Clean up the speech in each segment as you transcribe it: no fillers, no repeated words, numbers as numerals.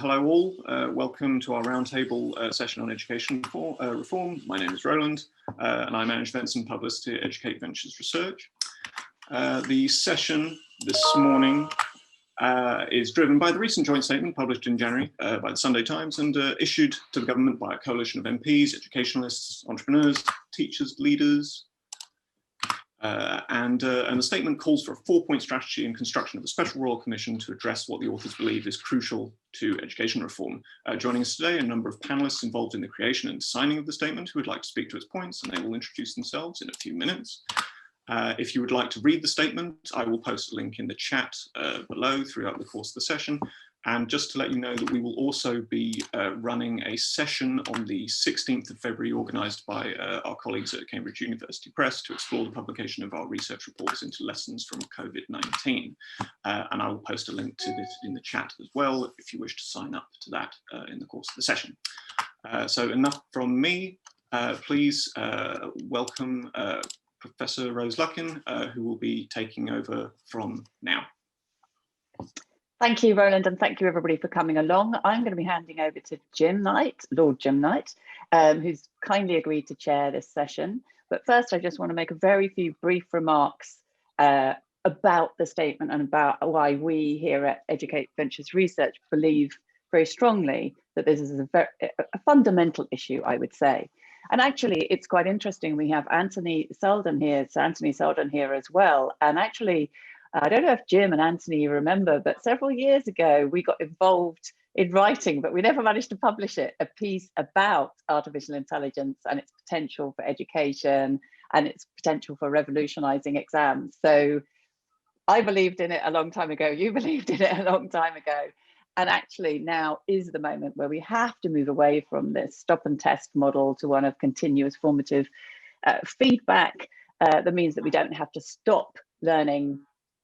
Hello all, welcome to our roundtable session on education reform. My name is Roland and I manage events and publicity at Educate Ventures Research. The session this morning is driven by the recent joint statement published in January by the Sunday Times and issued to the government by a coalition of MPs, educationalists, entrepreneurs, teachers, leaders, and the statement calls for a 4-point strategy and construction of a special royal commission to address what the authors believe is crucial to education reform. Joining us today, a number of panelists involved in the creation and signing of the statement who would like to speak to its points, and they will introduce themselves in a few minutes. If you would like to read the statement, I will post a link in the chat below throughout the course of the session. And just to let you know that we will also be running a session on the 16th of February organised by our colleagues at Cambridge University Press to explore the publication of our research reports into lessons from COVID-19. And I will post a link to this in the chat as well if you wish to sign up to that in the course of the session. So enough from me. Please welcome Professor Rose Luckin, who will be taking over from now. Thank you, Roland, and thank you everybody for coming along. I'm going to be handing over to Jim Knight, Lord Jim Knight, who's kindly agreed to chair this session. But first, I just want to make a very few brief remarks about the statement and about why we here at Educate Ventures Research believe very strongly that this is a fundamental issue, I would say. And actually, it's quite interesting. We have Seldon here as well. And actually, I don't know if Jim and Anthony remember, but several years ago, we got involved in writing, but we never managed to publish it, a piece about artificial intelligence and its potential for education and its potential for revolutionizing exams. So I believed in it a long time ago. You believed in it a long time ago. And actually now is the moment where we have to move away from this stop and test model to one of continuous formative feedback that means that we don't have to stop learning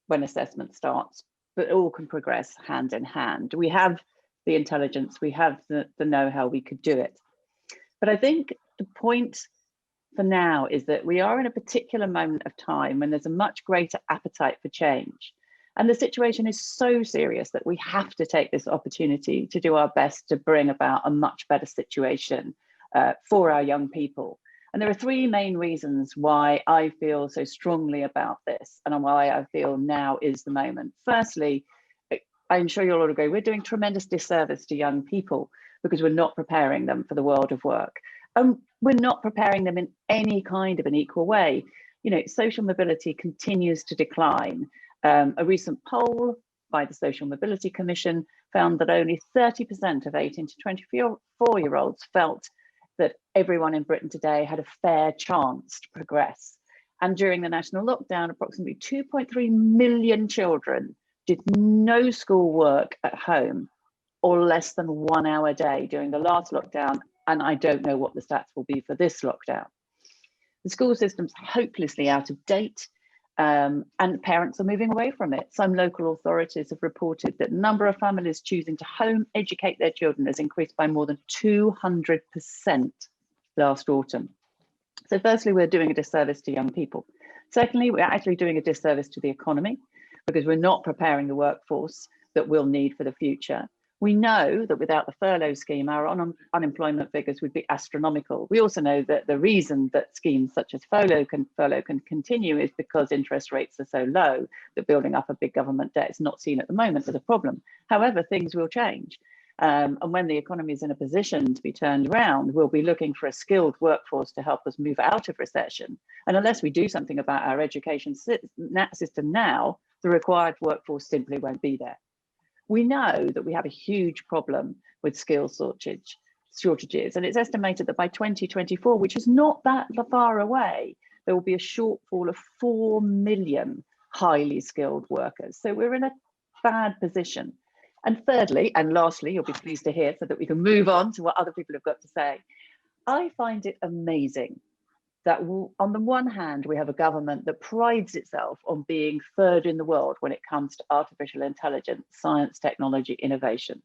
when assessment starts, but all can progress hand in hand. We have the intelligence, we have the know-how, we could do it. But I think the point for now is that we are in a particular moment of time when there's a much greater appetite for change. And the situation is so serious that we have to take this opportunity to do our best to bring about a much better situation for our young people. And there are three main reasons why I feel so strongly about this and why I feel now is the moment. Firstly, I'm sure you'll all agree, we're doing tremendous disservice to young people because we're not preparing them for the world of work. And we're not preparing them in any kind of an equal way. You know, social mobility continues to decline. A recent poll by the Social Mobility Commission found that only 30% of 18 to 24-year-olds felt that everyone in Britain today had a fair chance to progress. And during the national lockdown, approximately 2.3 million children did no school work at home or less than 1 hour a day during the last lockdown. And I don't know what the stats will be for this lockdown. The school system's hopelessly out of date. And parents are moving away from it. Some local authorities have reported that the number of families choosing to home educate their children has increased by more than 200% last autumn. So firstly, we're doing a disservice to young people. Secondly, we're actually doing a disservice to the economy because we're not preparing the workforce that we'll need for the future. We know that without the furlough scheme, our unemployment figures would be astronomical. We also know that the reason that schemes such as furlough can continue is because interest rates are so low that building up a big government debt is not seen at the moment as a problem. However, things will change. And when the economy is in a position to be turned around, we'll be looking for a skilled workforce to help us move out of recession. And unless we do something about our education system now, the required workforce simply won't be there. We know that we have a huge problem with skills shortages, and it's estimated that by 2024, which is not that far away, there will be a shortfall of 4 million highly skilled workers. So we're in a bad position. And thirdly, and lastly, you'll be pleased to hear so that we can move on to what other people have got to say. I find it amazing that on the one hand, we have a government that prides itself on being third in the world when it comes to artificial intelligence, science, technology, innovation.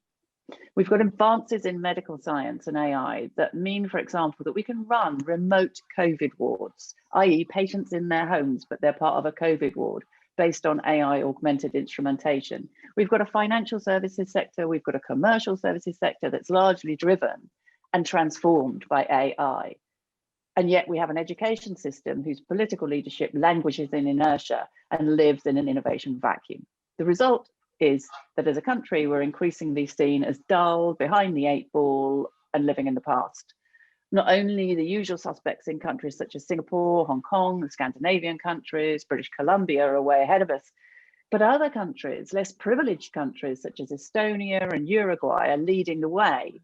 We've got advances in medical science and AI that mean, for example, that we can run remote COVID wards, i.e. patients in their homes, but they're part of a COVID ward. based on AI augmented instrumentation. We've got a financial services sector, we've got a commercial services sector that's largely driven and transformed by AI. And yet we have an education system whose political leadership languishes in inertia and lives in an innovation vacuum. The result is that as a country, we're increasingly seen as dull, behind the 8 ball, and living in the past. Not only the usual suspects in countries such as Singapore, Hong Kong, the Scandinavian countries, British Columbia are way ahead of us, but other countries, less privileged countries such as Estonia and Uruguay, are leading the way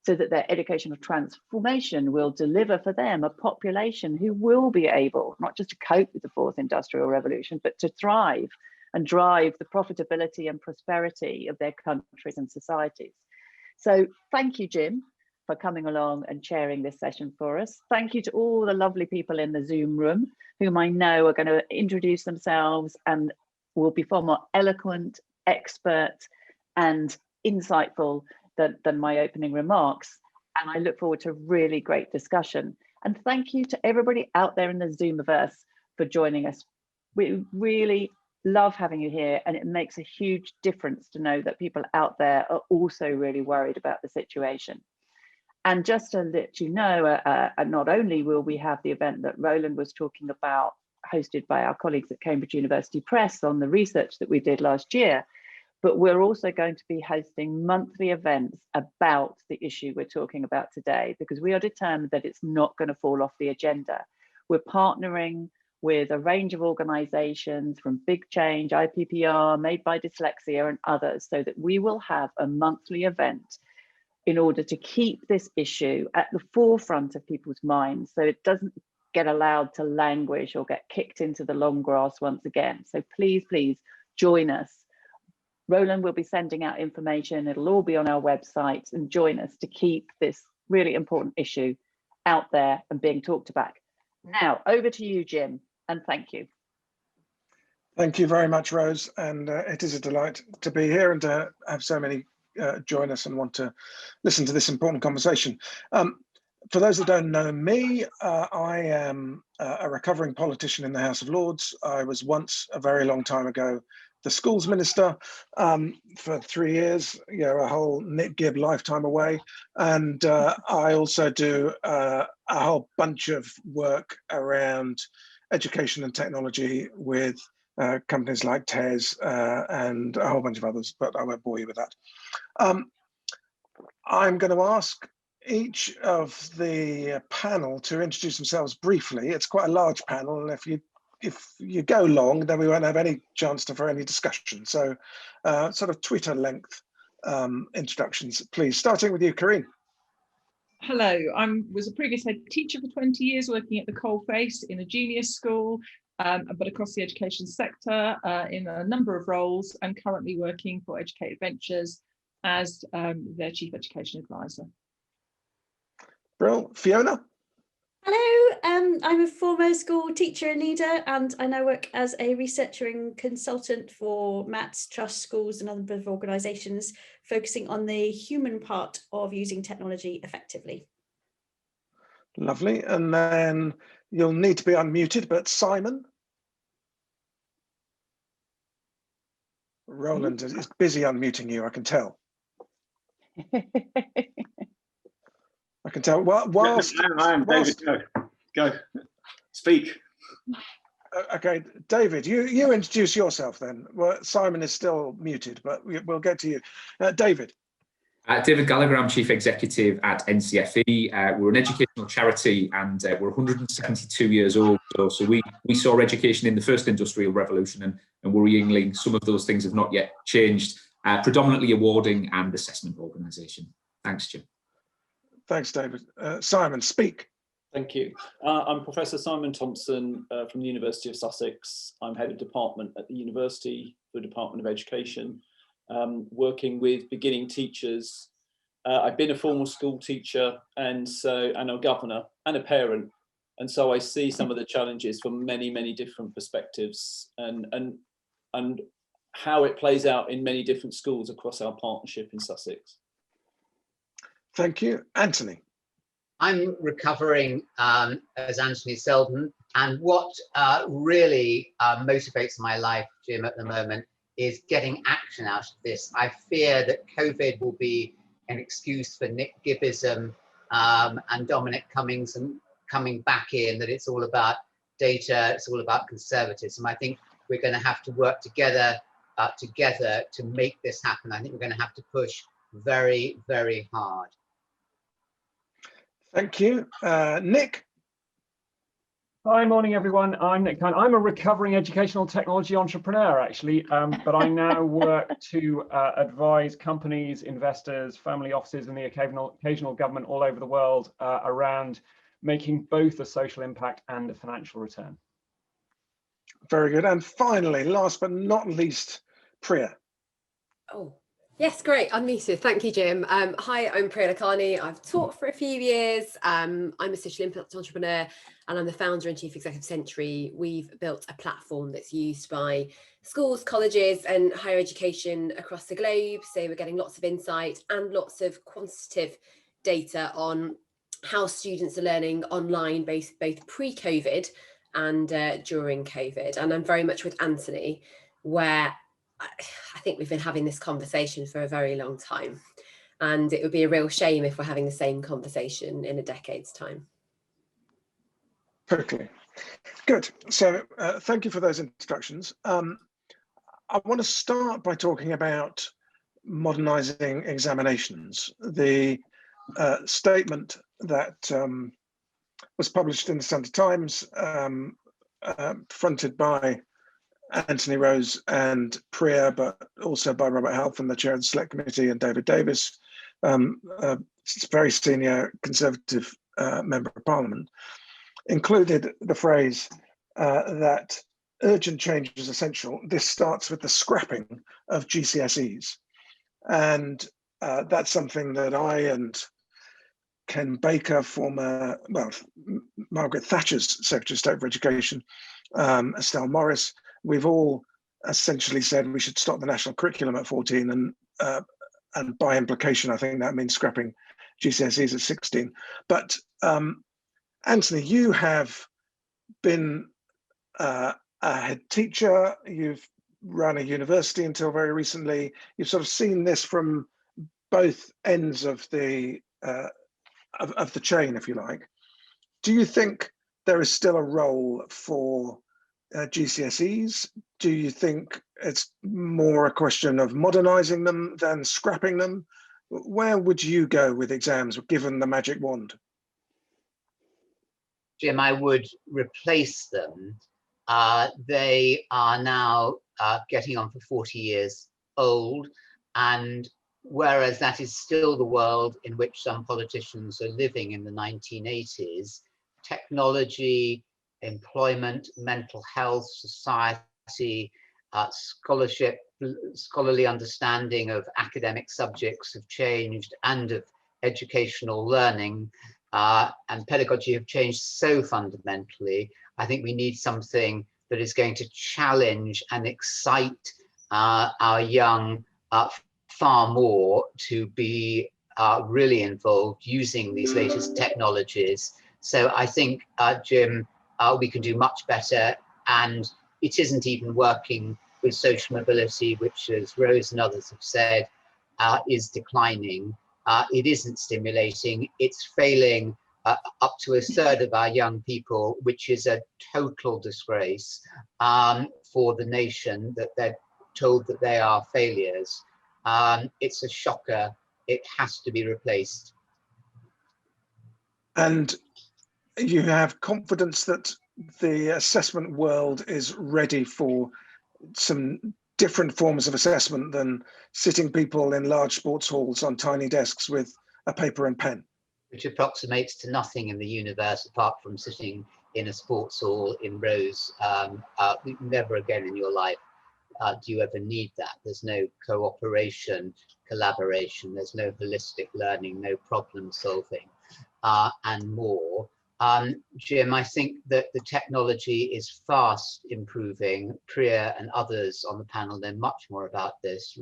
so that their educational transformation will deliver for them a population who will be able not just to cope with the 4th industrial revolution, but to thrive and drive the profitability and prosperity of their countries and societies. So thank you, Jim, for coming along and chairing this session for us. Thank you to all the lovely people in the Zoom room, whom I know are going to introduce themselves and will be far more eloquent, expert, and insightful than my opening remarks. And I look forward to a really great discussion. And thank you to everybody out there in the Zoomiverse for joining us. We really love having you here, and it makes a huge difference to know that people out there are also really worried about the situation. And just to let you know, not only will we have the event that Roland was talking about, hosted by our colleagues at Cambridge University Press on the research that we did last year, but we're also going to be hosting monthly events about the issue we're talking about today, because we are determined that it's not going to fall off the agenda. We're partnering with a range of organizations from Big Change, IPPR, Made by Dyslexia, and others, so that we will have a monthly event in order to keep this issue at the forefront of people's minds, so it doesn't get allowed to languish or get kicked into the long grass once again. So please, please join us. Roland will be sending out information. It'll all be on our website, and join us to keep this really important issue out there and being talked about. Now, over to you, Jim, and thank you. Thank you very much, Rose. And it is a delight to be here and to have so many join us and want to listen to this important conversation. For those that don't know me, I am a recovering politician in the House of Lords. I was once, a very long time ago, the schools minister for 3 years, you know, a whole Nick Gibb lifetime away. And I also do a whole bunch of work around education and technology with companies like TES and a whole bunch of others, but I won't bore you with that. I'm going to ask each of the panel to introduce themselves briefly. It's quite a large panel, and if you go long, then we won't have any chance for any discussion. So sort of Twitter length introductions, please. Starting with you, Corinne. Hello, I was a previous head teacher for 20 years, working at the coalface in a junior school, but across the education sector in a number of roles, and currently working for Educated Ventures as their Chief Education Advisor. Brill. Fiona? Hello, I'm a former school teacher and leader, and I now work as a researcher and consultant for MATS, Trust, Schools and a number of organisations, focusing on the human part of using technology effectively. Lovely. And then you'll need to be unmuted, but Simon? Roland is busy unmuting you, I can tell. I can tell. Whilst I am David. Go. Speak. Okay, David, you introduce yourself then. Well, Simon is still muted, but we'll get to you. David. David Gallagher, I'm Chief Executive at NCFE. We're an educational charity, and we're 172 years old. So we saw education in the first industrial revolution, and worryingly, some of those things have not yet changed. Predominantly awarding and assessment organisation. Thanks, Jim. Thanks, David. Simon, speak. Thank you. I'm Professor Simon Thompson from the University of Sussex. I'm head of department at the university, the Department of Education, working with beginning teachers. I've been a former school teacher and a governor and a parent. And so I see some of the challenges from many, many different perspectives and how it plays out in many different schools across our partnership in Sussex. Thank you. Anthony. I'm recovering as Anthony Seldon, and what really motivates my life, Jim, at the moment is getting action out of this. I fear that COVID will be an excuse for Nick Gibbism and Dominic Cummings and coming back in, that it's all about data, it's all about conservatism. I think we're going to have to work together to make this happen. I think we're going to have to push very, very hard. Thank you. Nick? Hi, morning everyone. I'm Nick Kine. I'm a recovering educational technology entrepreneur, actually, but I now work to advise companies, investors, family offices, and the occasional government all over the world around making both a social impact and a financial return. Very good. And finally, last but not least, Priya. Oh, yes, great. Unmuted. Thank you, Jim. Hi, I'm Priya Lakhani. I've taught for a few years. I'm a social impact entrepreneur, and I'm the founder and chief executive of Century. We've built a platform that's used by schools, colleges, and higher education across the globe. So we're getting lots of insight and lots of quantitative data on how students are learning online, both pre-COVID and during COVID. And I'm very much with Anthony, where I think we've been having this conversation for a very long time, and it would be a real shame if we're having the same conversation in a decade's time. Totally. Good. So thank you for those introductions. I want to start by talking about modernizing examinations. The statement that was published in the Sunday Times, fronted by Anthony Rose and Priya, but also by Robert Halfon, the chair of the Select Committee, and David Davis, a very senior Conservative member of Parliament, included the phrase that urgent change is essential. This starts with the scrapping of GCSEs. And that's something that I and Ken Baker, former, well, Margaret Thatcher's Secretary of State for Education, Estelle Morris, we've all essentially said we should stop the national curriculum at 14, and by implication, I think that means scrapping GCSEs at 16. But Anthony, you have been a head teacher, you've run a university until very recently, you've sort of seen this from both ends of the chain, if you like. Do you think there is still a role for GCSEs? Do you think it's more a question of modernizing them than scrapping them? Where would you go with exams given the magic wand? Jim, I would replace them. They are now getting on for 40 years old, and whereas that is still the world in which some politicians are living in the 1980s, technology, employment, mental health, society, scholarship, scholarly understanding of academic subjects have changed, and of educational learning and pedagogy have changed so fundamentally. I think we need something that is going to challenge and excite our young far more to be really involved using these latest technologies. So I think, Jim, we can do much better, and it isn't even working with social mobility, which, as Rose and others have said, is declining. It isn't stimulating, it's failing up to a third of our young people, which is a total disgrace for the nation, that they're told that they are failures. It's a shocker. It has to be replaced. And you have confidence that the assessment world is ready for some different forms of assessment than sitting people in large sports halls on tiny desks with a paper and pen? Which approximates to nothing in the universe apart from sitting in a sports hall in rows. Never again in your life do you ever need that. There's no cooperation, collaboration, there's no holistic learning, no problem solving, and more. Jim, I think that the technology is fast improving. Priya and others on the panel know much more about this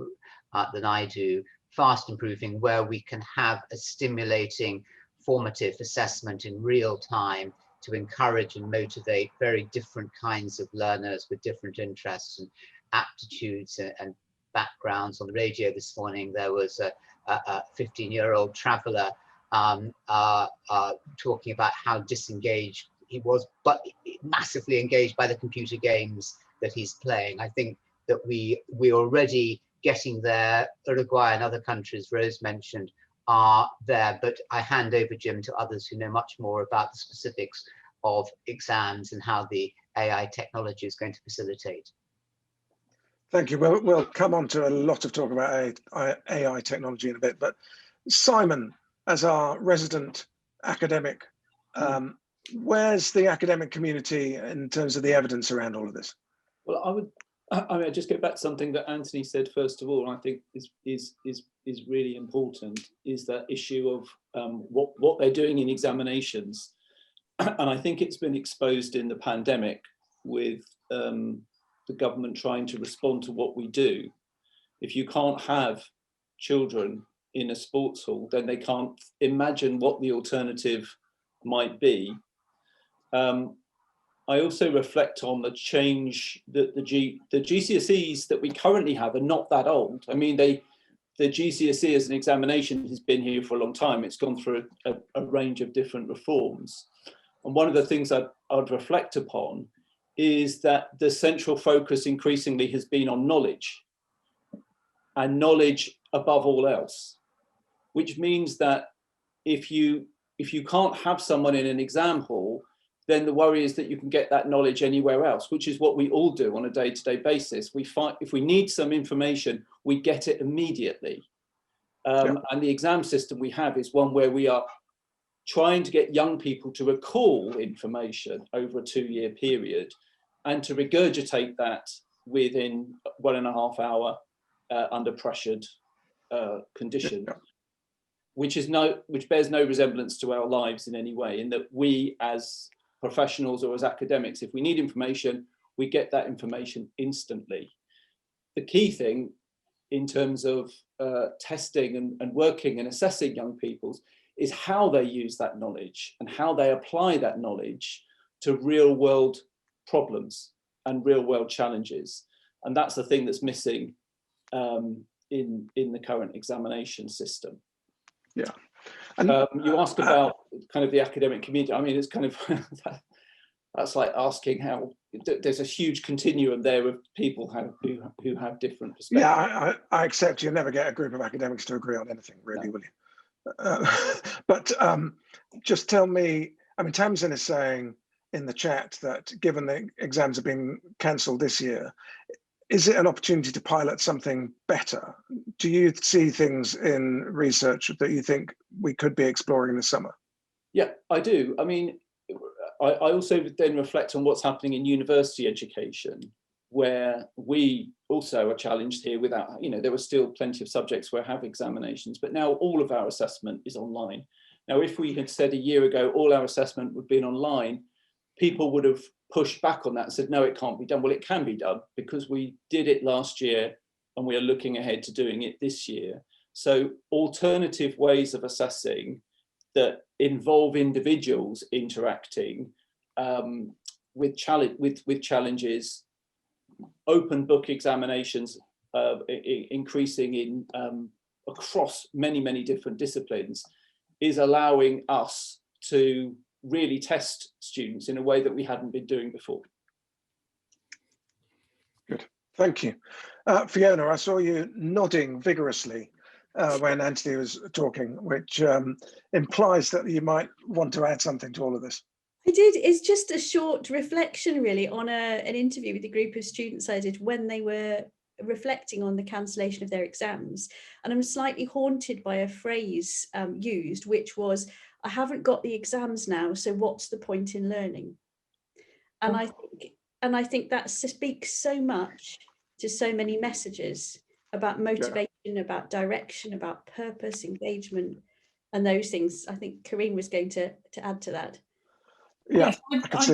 than I do. Fast improving, where we can have a stimulating formative assessment in real time to encourage and motivate very different kinds of learners with different interests and aptitudes and backgrounds. On the radio this morning, there was a 15-year-old traveller talking about how disengaged he was, but massively engaged by the computer games that he's playing. I think that we're already getting there. Uruguay and other countries Rose mentioned are there, but I hand over, Jim, to others who know much more about the specifics of exams and how the AI technology is going to facilitate. Thank you. We'll come on to a lot of talk about AI technology in a bit, but Simon, as our resident academic, where's the academic community in terms of the evidence around all of this? Well, I'd just go back to something that Anthony said first of all, and I think is really important, is that issue of what they're doing in examinations. And I think it's been exposed in the pandemic with the government trying to respond to what we do. If you can't have children in a sports hall, then they can't imagine what the alternative might be. I also reflect on the change that the GCSEs that we currently have are not that old. I mean, the GCSE as an examination has been here for a long time. It's gone through a range of different reforms. And one of the things I'd reflect upon is that the central focus increasingly has been on knowledge, and knowledge above all else, which means that if you can't have someone in an exam hall, then the worry is that you can get that knowledge anywhere else, which is what we all do on a day-to-day basis. If we need some information, we get it immediately. And the exam system we have is one where we are trying to get young people to recall information over a 2-year period and to regurgitate that within 1.5 hour under pressured conditions, which bears no resemblance to our lives in any way, in that we as professionals or as academics, if we need information, we get that information instantly. The key thing in terms of testing and working and assessing young people is how they use that knowledge and how they apply that knowledge to real world problems and real world challenges. And that's the thing that's missing in the current examination system. Yeah. You ask about kind of the academic community. I mean, it's kind of, that's like asking how, there's a huge continuum there of people who have different perspectives. Yeah, I accept you'll never get a group of academics to agree on anything, really, will you? But just tell me, I mean, Tamsin is saying in the chat that given the exams have been cancelled this year, is it an opportunity to pilot something better? Do you see things in research that you think we could be exploring this summer? Yeah, I do. I mean, I also then reflect on what's happening in university education, where we also are challenged here without, there were still plenty of subjects where I have examinations, but now all of our assessment is online. Now, if we had said a year ago, all our assessment would have been online, people would have pushed back on that and said, no, it can't be done. Well, it can be done because we did it last year and we are looking ahead to doing it this year. So alternative ways of assessing that involve individuals interacting with challenges, open book examinations increasing in across many different disciplines, is allowing us to really test students in a way that we hadn't been doing before. Good, thank you. Fiona, I saw you nodding vigorously when Anthony was talking, which implies that you might want to add something to all of this. I did. It's just a short reflection really on an interview with a group of students I did when they were reflecting on the cancellation of their exams. And I'm slightly haunted by a phrase used, which was, I haven't got the exams now, so what's the point in learning? And I think that speaks so much to so many messages about motivation, about direction, about purpose, engagement, and those things. I think Karine was going to add to that. Yeah, yes,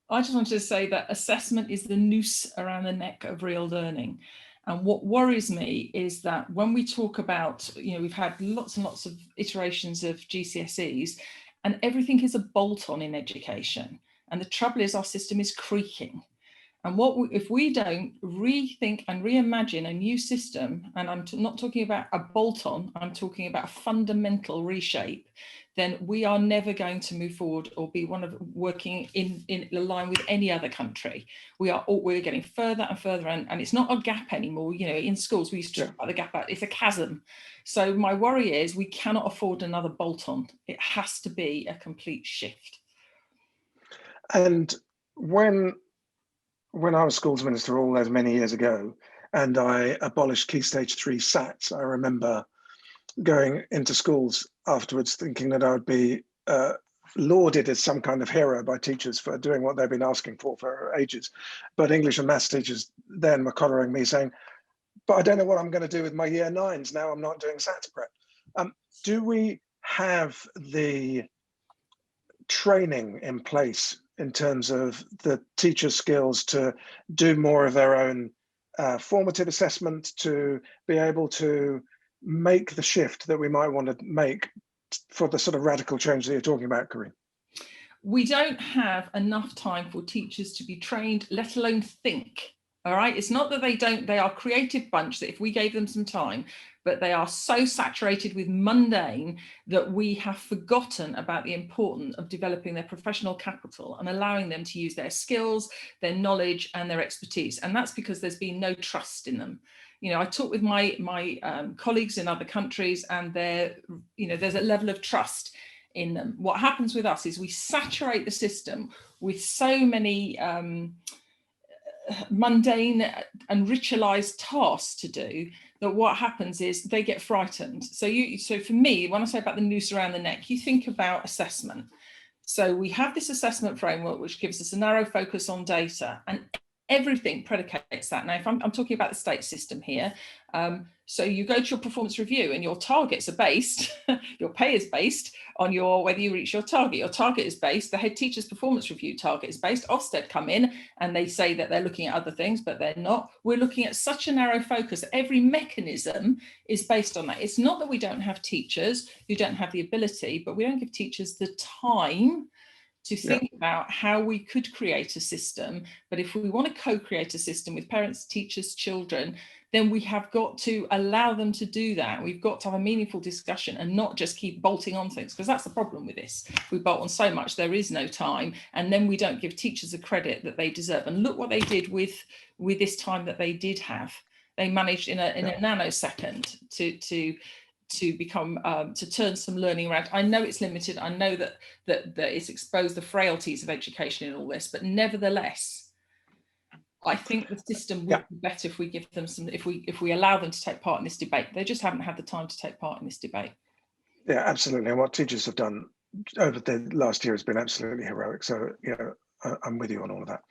I just wanted to say that assessment is the noose around the neck of real learning. And what worries me is that when we talk about, we've had lots and lots of iterations of GCSEs, and everything is a bolt-on in education. And the trouble is our system is creaking. And if we don't rethink and reimagine a new system, and I'm not talking about a bolt-on, I'm talking about a fundamental reshape, then we are never going to move forward or be working in line with any other country. We're getting further and further, and it's not a gap anymore. In schools we used to talk about the gap, it's a chasm. So my worry is we cannot afford another bolt-on. It has to be a complete shift. And when I was schools minister all those many years ago, and I abolished Key Stage 3 SATs, I remember going into schools afterwards thinking that I would be lauded as some kind of hero by teachers for doing what they've been asking for ages. But English and maths teachers then were collaring me saying, but I don't know what I'm going to do with my year 9s. Now I'm not doing SATs prep. Do we have the training in place in terms of the teacher skills to do more of their own formative assessment, to be able to make the shift that we might want to make for the sort of radical change that you're talking about, Corinne? We don't have enough time for teachers to be trained, let alone think. All right, it's not that they are a creative bunch that if we gave them some time, but they are so saturated with mundane that we have forgotten about the importance of developing their professional capital and allowing them to use their skills, their knowledge and their expertise. And that's because there's been no trust in them. I talk with my colleagues in other countries, and there's a level of trust in them. What happens with us is we saturate the system with so many mundane and ritualized tasks to do that what happens is they get frightened. So for me, when I say about the noose around the neck, you think about assessment. So we have this assessment framework which gives us a narrow focus on data, and everything predicates that. Now, if I'm talking about the state system here, so you go to your performance review and your targets are based, your pay is based on whether you reach your target. Your target is based, the head teacher's performance review target is based. Ofsted come in and they say that they're looking at other things, but they're not. We're looking at such a narrow focus. Every mechanism is based on that. It's not that we don't have teachers who don't have the ability, but we don't give teachers the time to think about how we could create a system. But if we want to co-create a system with parents, teachers, children, then we have got to allow them to do that. We've got to have a meaningful discussion and not just keep bolting on things, because that's the problem with this. We bolt on so much, there is no time, and then we don't give teachers the credit that they deserve. And look what they did with this time that they did have. They managed in a nanosecond to become to turn some learning around. I know it's limited. I know that it's exposed the frailties of education in all this, but nevertheless, I think the system would be better if we give them if we allow them to take part in this debate. They just haven't had the time to take part in this debate. Yeah, absolutely. And what teachers have done over the last year has been absolutely heroic. So, I'm with you on all of that.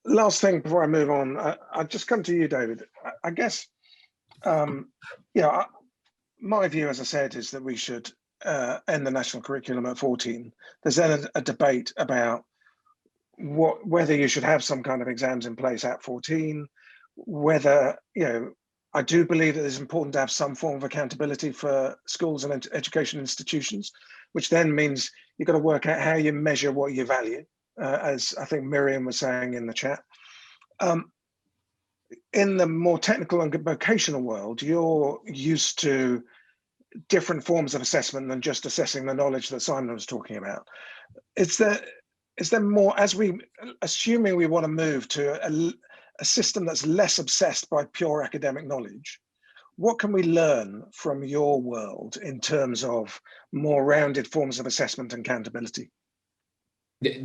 Last thing before I move on, I'll just come to you, David. I guess, my view, as I said, is that we should end the national curriculum at 14. There's then a debate about whether you should have some kind of exams in place at 14, whether, I do believe that it's important to have some form of accountability for schools and education institutions, which then means you've got to work out how you measure what you value, as I think Miriam was saying in the chat. In the more technical and vocational world, you're used to different forms of assessment than just assessing the knowledge that Simon was talking about. Is there more, assuming we want to move to a system that's less obsessed by pure academic knowledge, what can we learn from your world in terms of more rounded forms of assessment and accountability?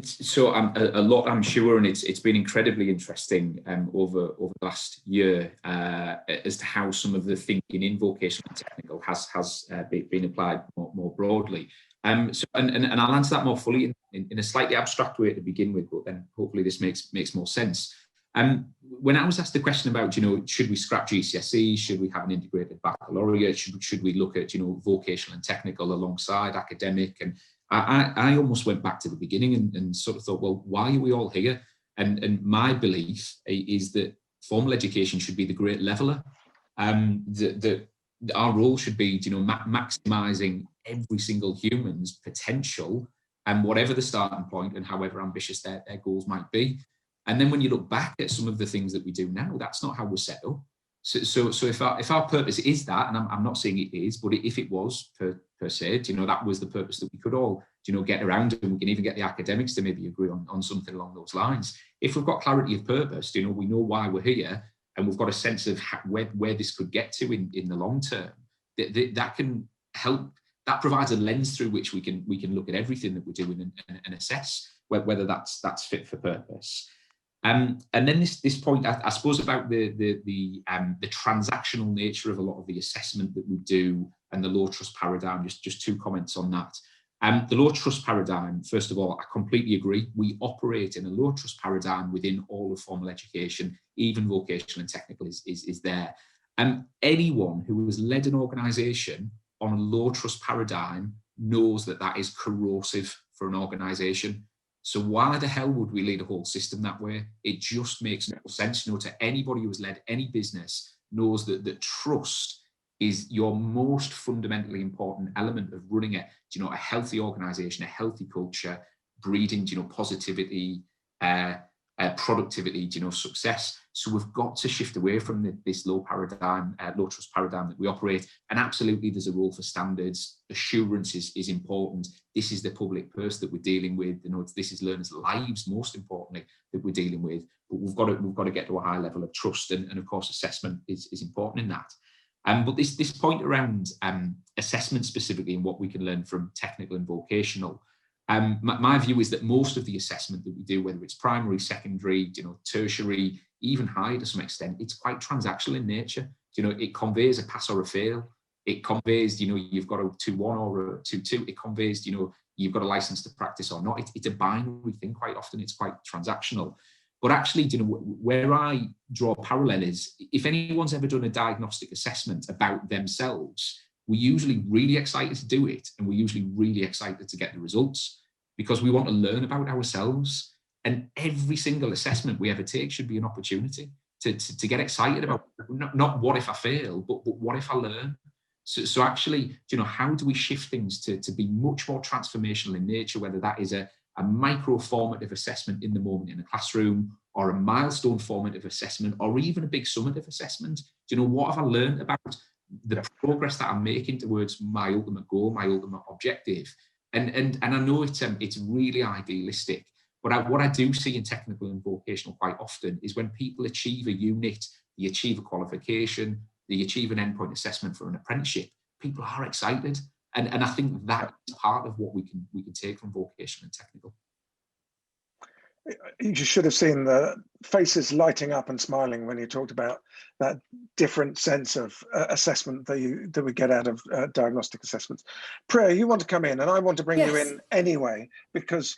So a lot, I'm sure, and it's been incredibly interesting over the last year as to how some of the thinking in vocational and technical has been applied more broadly. So I'll answer that more fully in a slightly abstract way to begin with, but then hopefully this makes more sense. When I was asked the question about, should we scrap GCSE, should we have an integrated baccalaureate, should we look at, vocational and technical alongside academic, and I almost went back to the beginning and sort of thought, well, why are we all here? And my belief is that formal education should be the great leveler. Our role should be, maximising every single human's potential, and whatever the starting point and however ambitious their goals might be. And then when you look back at some of the things that we do now, that's not how we're set up. So if our purpose is that, and I'm not saying it is, but if it was per se, that was the purpose, that we could all, get around, and we can even get the academics to maybe agree on something along those lines. If we've got clarity of purpose, we know why we're here, and we've got a sense of where this could get to in the long term, that can help. That provides a lens through which we can look at everything that we're doing and assess whether that's fit for purpose. And then this point, I suppose, about the transactional nature of a lot of the assessment that we do, and the low trust paradigm. Just 2 comments on that. The low trust paradigm, first of all, I completely agree. We operate in a low trust paradigm within all of formal education, even vocational and technical is there. Anyone who has led an organisation on a low trust paradigm knows that is corrosive for an organisation. So why the hell would we lead a whole system that way? It just makes no sense. To anybody who has led any business knows that trust is your most fundamentally important element of running a healthy organisation, a healthy culture, breeding, positivity, productivity, success. So we've got to shift away from this low trust paradigm that we operate. And absolutely, there's a role for standards. Assurance is important. This is the public purse that we're dealing with. This is learners' lives, most importantly, that we're dealing with. But we've got to get to a high level of trust, and of course, assessment is important in that. But this point around assessment specifically, and what we can learn from technical and vocational. My view is that most of the assessment that we do, whether it's primary, secondary, tertiary, even higher to some extent, it's quite transactional in nature. It conveys a pass or a fail. It conveys, you've got a 2-1 or a 2-2. It conveys, you've got a license to practice or not. It's a binary thing quite often. It's quite transactional. But actually, where I draw a parallel is, if anyone's ever done a diagnostic assessment about themselves, we're usually really excited to do it, and we're usually really excited to get the results, because we want to learn about ourselves. And every single assessment we ever take should be an opportunity to get excited about, not what if I fail, but what if I learn. So actually, how do we shift things to be much more transformational in nature, whether that is a micro formative assessment in the moment in a classroom, or a milestone formative assessment, or even a big summative assessment. What have I learned about the progress that I'm making towards my ultimate goal, my ultimate objective? And I know it's really idealistic, but what I do see in technical and vocational quite often is when people achieve a unit, they achieve a qualification, they achieve an endpoint assessment for an apprenticeship, people are excited. And I think that is part of what we can take from vocational and technical. You should have seen the faces lighting up and smiling when you talked about that different sense of assessment that we get out of diagnostic assessments. Priya, you want to come in, and I want to bring you in anyway, because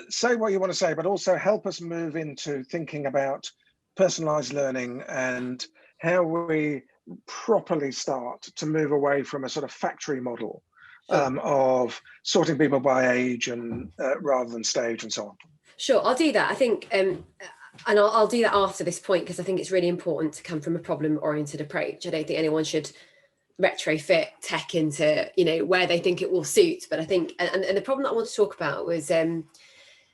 say what you want to say, but also help us move into thinking about personalized learning and how we properly start to move away from a sort of factory model of sorting people by age and rather than stage and so on. Sure, I'll do that. I think, and I'll do that after this point, because I think it's really important to come from a problem-oriented approach. I don't think anyone should retrofit tech into, where they think it will suit. But I think, and the problem that I want to talk about was, on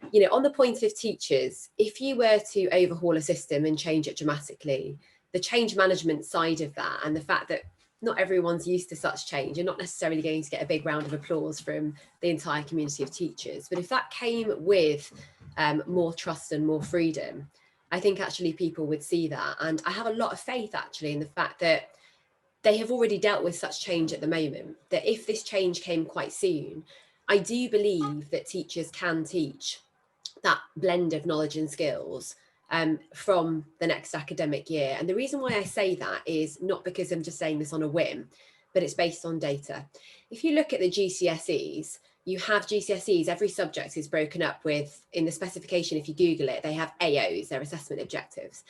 the point of teachers, if you were to overhaul a system and change it dramatically, the change management side of that, and the fact that not everyone's used to such change, you're not necessarily going to get a big round of applause from the entire community of teachers. But if that came with more trust and more freedom, I think actually people would see that. And I have a lot of faith actually in the fact that they have already dealt with such change at the moment, that if this change came quite soon, I do believe that teachers can teach that blend of knowledge and skills from the next academic year. And the reason why I say that is not because I'm just saying this on a whim, but it's based on data. If you look at the GCSEs, you have GCSEs, every subject is broken up with, in the specification, if you Google it, they have AOs, their assessment objectives.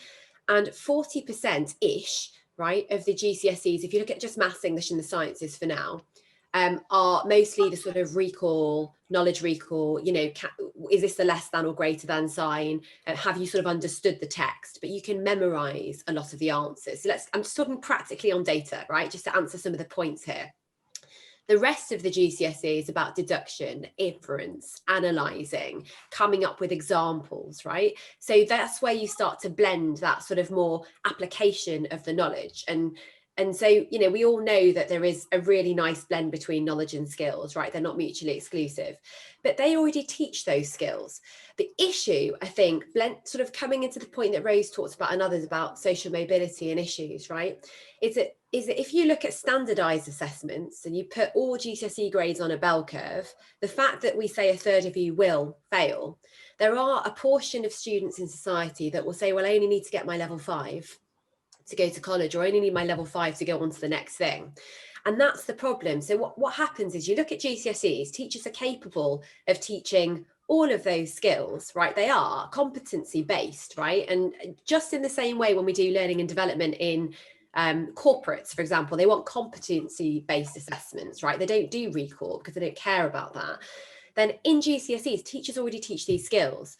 And 40%-ish, right, of the GCSEs, if you look at just maths, English and the sciences for now, are mostly the sort of recall, knowledge recall, you know, is this the less than or greater than sign? Have you sort of understood the text? But you can memorize a lot of the answers. So I'm just talking practically on data, right? Just to answer some of the points here. The rest of the GCSE is about deduction, inference, analysing, coming up with examples, right? So that's where you start to blend that sort of more application of the knowledge. And so, you know, we all know that there is a really nice blend between knowledge and skills, right? They're not mutually exclusive, but they already teach those skills. The issue, I think, sort of coming into the point that Rose talked about and others about social mobility and issues, right? Is that if you look at standardized assessments and you put all GCSE grades on a bell curve, the fact that we say a third of you will fail, there are a portion of students in society that will say, well, I only need to get my level 5 to go to college, or I only need my level 5 to go on to the next thing. And that's the problem. So what happens is you look at GCSEs, teachers are capable of teaching all of those skills, right? They are competency based, right? And just in the same way when we do learning and development in corporates, for example, they want competency based assessments, right? They don't do recall because they don't care about that. Then in GCSEs, teachers already teach these skills.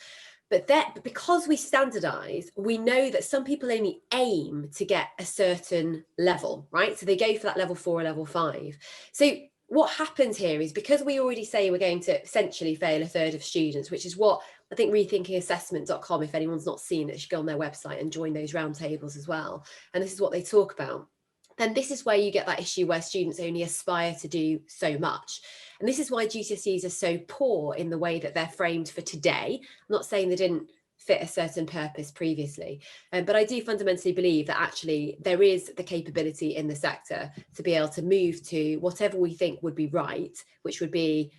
But because we standardize, we know that some people only aim to get a certain level, right? So they go for that level 4 or level 5. So what happens here is because we already say we're going to essentially fail a third of students, which is what I think rethinkingassessment.com, if anyone's not seen it, should go on their website and join those roundtables as well. And this is what they talk about. Then this is where you get that issue where students only aspire to do so much. And this is why GCSEs are so poor in the way that they're framed for today. I'm not saying they didn't fit a certain purpose previously, but I do fundamentally believe that actually there is the capability in the sector to be able to move to whatever we think would be right, which would be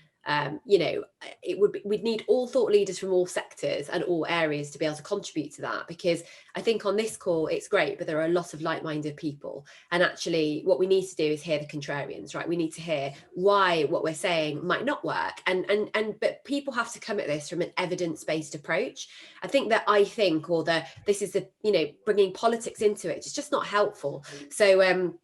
you know, we'd need all thought leaders from all sectors and all areas to be able to contribute to that, because I think on this call it's great, but there are a lot of like-minded people, and actually what we need to do is hear the contrarians, right? We need to hear why what we're saying might not work, but people have to come at this from an evidence-based approach. I think that this is the, you know, bringing politics into it, it's just not helpful. So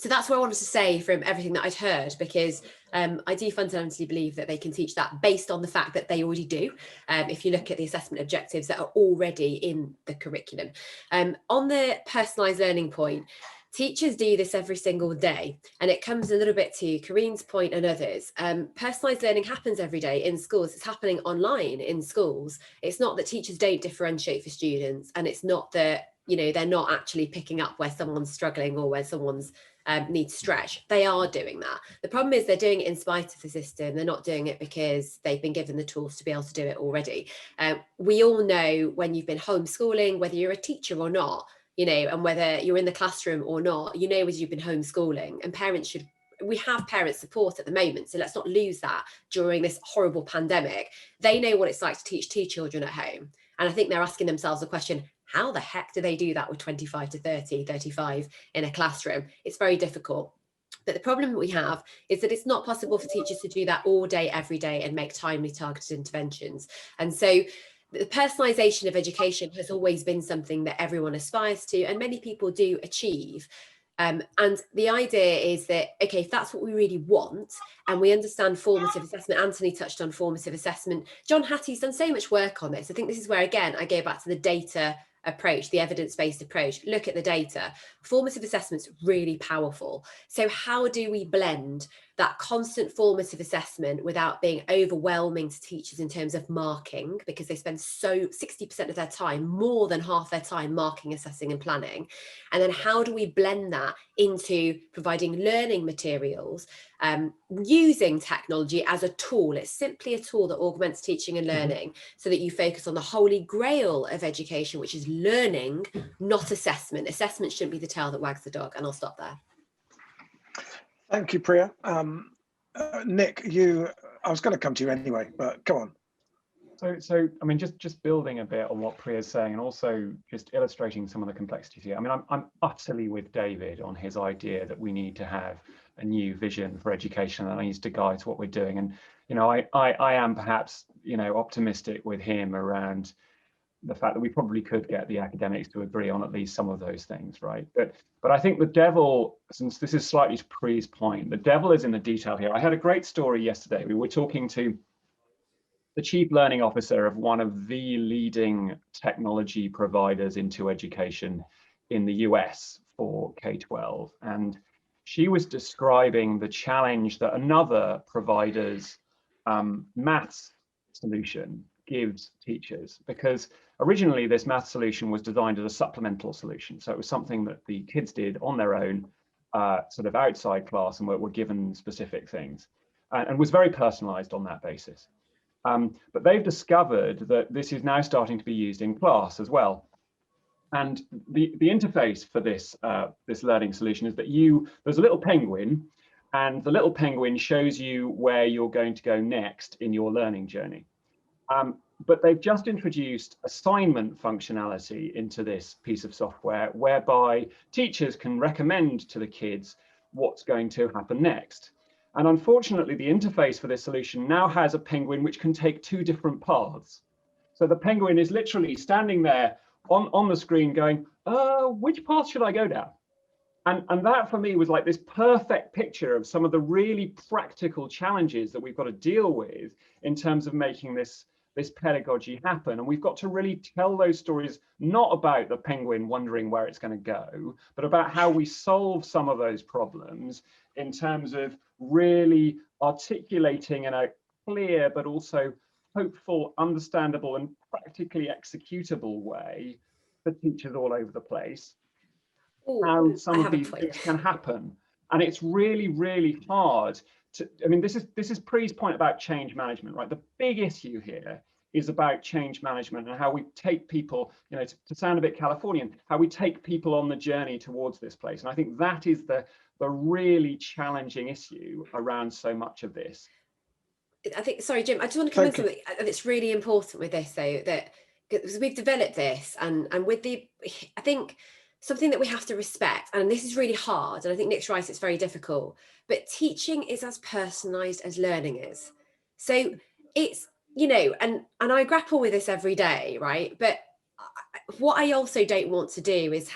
that's what I wanted to say from everything that I'd heard, because I do fundamentally believe that they can teach that based on the fact that they already do. If you look at the assessment objectives that are already in the curriculum. On the personalised learning point, teachers do this every single day, and it comes a little bit to Kareen's point and others. Personalised learning happens every day in schools. It's happening online in schools. It's not that teachers don't differentiate for students, and it's not that, you know, they're not actually picking up where someone's struggling or where someone's needs stretch. They are doing that. The problem is they're doing it in spite of the system. They're not doing it because they've been given the tools to be able to do it already. We all know when you've been homeschooling, whether you're a teacher or not, you know, and whether you're in the classroom or not, you know, as you've been homeschooling, and we have parent support at the moment, so let's not lose that during this horrible pandemic. They know what it's like to teach 2 children at home. And I think they're asking themselves the question, how the heck do they do that with 25 to 30, 35 in a classroom? It's very difficult. But the problem that we have is that it's not possible for teachers to do that all day, every day, and make timely targeted interventions. And so the personalisation of education has always been something that everyone aspires to, and many people do achieve. And the idea is that, okay, if that's what we really want, and we understand formative assessment, Anthony touched on formative assessment, John Hattie's done so much work on this. I think this is where, again, I go back to the data approach, the evidence-based approach. Look at the data. Formative assessment's really powerful. So how do we blend that constant formative assessment without being overwhelming to teachers in terms of marking, because they spend 60% of their time, more than half their time, marking, assessing and planning? And then how do we blend that into providing learning materials, using technology as a tool? It's simply a tool that augments teaching and learning, so that you focus on the holy grail of education, which is learning, not assessment. Assessment shouldn't be the tail that wags the dog. And I'll stop there. Thank you, Priya. Nick, I was going to come to you anyway, but go on. So I mean, just building a bit on what Priya's saying, and also just illustrating some of the complexities here. I mean, I'm utterly with David on his idea that we need to have a new vision for education that needs to guide what we're doing. And, you know, I am perhaps, you know, optimistic with him around the fact that we probably could get the academics to agree on at least some of those things, right? But I think the devil, since this is slightly Pre's point, the devil is in the detail here. I had a great story yesterday. We were talking to the chief learning officer of one of the leading technology providers into education in the US for K-12. And she was describing the challenge that another provider's maths solution gives teachers, because originally this math solution was designed as a supplemental solution. So it was something that the kids did on their own, sort of outside class, and were given specific things, and was very personalized on that basis. But they've discovered that this is now starting to be used in class as well. And the interface for this this learning solution is that there's a little penguin, and the little penguin shows you where you're going to go next in your learning journey. But they've just introduced assignment functionality into this piece of software, whereby teachers can recommend to the kids what's going to happen next. And unfortunately, the interface for this solution now has a penguin which can take two different paths. So the penguin is literally standing there on the screen going, which path should I go down? And that for me was like this perfect picture of some of the really practical challenges that we've got to deal with in terms of making this pedagogy happen. And we've got to really tell those stories, not about the penguin wondering where it's going to go, but about how we solve some of those problems in terms of really articulating in a clear but also hopeful, understandable and practically executable way for teachers all over the place. How some of these things can happen. And it's really, really hard to, I mean, this is Pre's point about change management, right? The big issue here is about change management and how we take people, you know, to sound a bit Californian, how we take people on the journey towards this place. And I think that is the really challenging issue around so much of this. I think, sorry, Jim, I just want to come in something that's really important with this, though, that because we've developed this and with the, I think, something that we have to respect, and this is really hard, and I think Nick's right, it's very difficult, but teaching is as personalised as learning is. So it's, you know, and I grapple with this every day, right? But what I also don't want to do is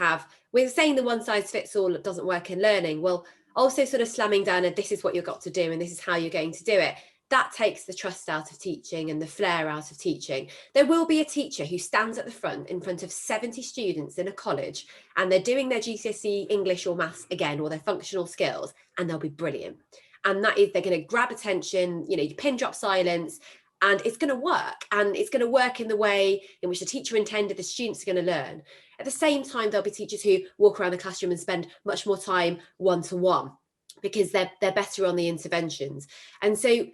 we're saying the one size fits all doesn't work in learning, well, also sort of slamming down and this is what you've got to do and this is how you're going to do it. That takes the trust out of teaching and the flair out of teaching. There will be a teacher who stands at the front in front of 70 students in a college and they're doing their GCSE English or maths again, or their functional skills, and they'll be brilliant. And that is, they're going to grab attention, you know, pin drop silence, and it's going to work. And it's going to work in the way in which the teacher intended the students are going to learn. At the same time, there'll be teachers who walk around the classroom and spend much more time one-to-one because they're better on the interventions. And so,